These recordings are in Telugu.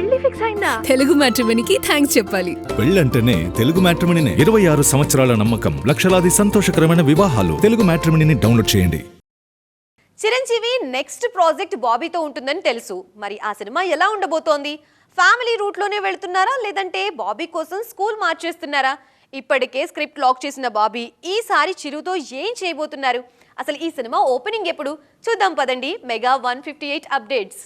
పెళ్లి ఫిక్స్ అయిందా? తెలుగు మ్యాట్రిమోనీకి థ్యాంక్స్ చెప్పాలి. పెళ్ళంటేనే తెలుగు మ్యాట్రిమోనీనే. 26 సంవత్సరాల నమ్మకం, లక్షలాది సంతోషకరమైన వివాహాలు. తెలుగు మ్యాట్రిమోనీని డౌన్లోడ్ చేయండి. చిరంజీవి నెక్స్ట్ ప్రాజెక్ట్ బాబీతో ఉంటుందని తెలుసు. మరి ఆ సినిమా ఎలా ఉండబోతోంది? ఫ్యామిలీ రూట్ లోనే వెళ్తున్నారా, లేదంటే బాబీ కోసం స్కూల్ మార్చేస్తున్నారా? ఇప్పటికే స్క్రిప్ట్ లాక్ చేసిన బాబీ ఈసారి చిరుతో ఏం చేయబోతున్నారు? అసలు ఈ సినిమా ఓపెనింగ్ ఎప్పుడు? చూద్దాం పదండి. Mega 158 updates.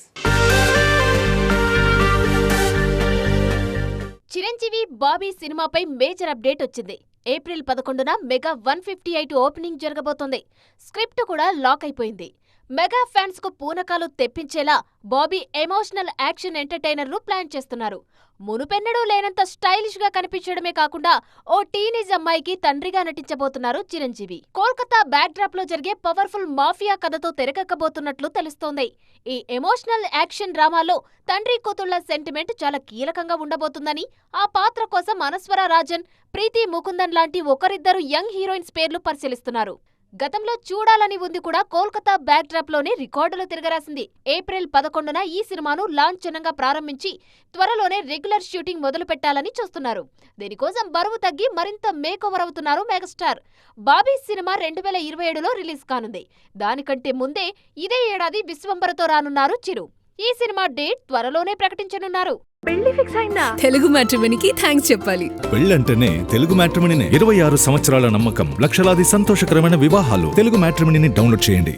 చిరంజీవి బాబీ సినిమాపై మేజర్ అప్డేట్ వచ్చింది. ఏప్రిల్ 11న మెగా 158 ఓపెనింగ్ జరగబోతోంది. స్క్రిప్ట్ కూడా లాక్ అయిపోయింది. మెగా ఫ్యాన్స్ కు పూనకాలు తెప్పించేలా బాబీ ఎమోషనల్ యాక్షన్ ఎంటర్టైనర్ ను ప్లాన్ చేస్తున్నారు. మునుపెన్నడూ లేనంత స్టైలిష్ గా కనిపించడమే కాకుండా ఓ టీనేజ్ అమ్మాయికి తండ్రిగా నటించబోతున్నారు చిరంజీవి. కోల్కతా బ్యాక్ డ్రాప్ లో జరిగే పవర్ఫుల్ మాఫియా కథతో తెరకెక్కబోతున్నట్లు తెలుస్తోంది. ఈ ఎమోషనల్ యాక్షన్ డ్రామాలో తండ్రి కూతుళ్ల సెంటిమెంట్ చాలా కీలకంగా ఉండబోతుందని, ఆ పాత్ర కోసం అనస్వర రాజన్, ప్రీతి ముకుందన్ లాంటి ఒకరిద్దరు యంగ్ హీరోయిన్స్ పేర్లు పరిశీలిస్తున్నారు. గతంలో చూడాలని ఉంది కూడా కోల్కతా బ్యాక్ డ్రాప్ లోనే రికార్డులు తిరగరాసింది. ఏప్రిల్ 11న ఈ సినిమాను లాంఛనంగా ప్రారంభించి త్వరలోనే రెగ్యులర్ షూటింగ్ మొదలు పెట్టాలని చూస్తున్నారు. దీనికోసం బరువు తగ్గి మరింత మేకోవర్ అవుతున్నారు మెగాస్టార్. బాబీ సినిమా 2027లో రిలీజ్ కానుంది. దానికంటే ముందే ఇదే ఏడాది విశ్వంబరతో రానున్నారు చిరు. ఈ సినిమా డేట్ త్వరలోనే ప్రకటించనున్నారు. పెళ్లి ఫిక్స్ అయిందా? తెలుగు మ్యాట్రిమోనీకి థ్యాంక్స్ చెప్పాలి. పెళ్ళంటేనే తెలుగు మ్యాట్రిమోనీనే. 26 సంవత్సరాల నమ్మకం, లక్షలాది సంతోషకరమైన వివాహాలు. తెలుగు మ్యాట్రిమోనీని డౌన్లోడ్ చేయండి.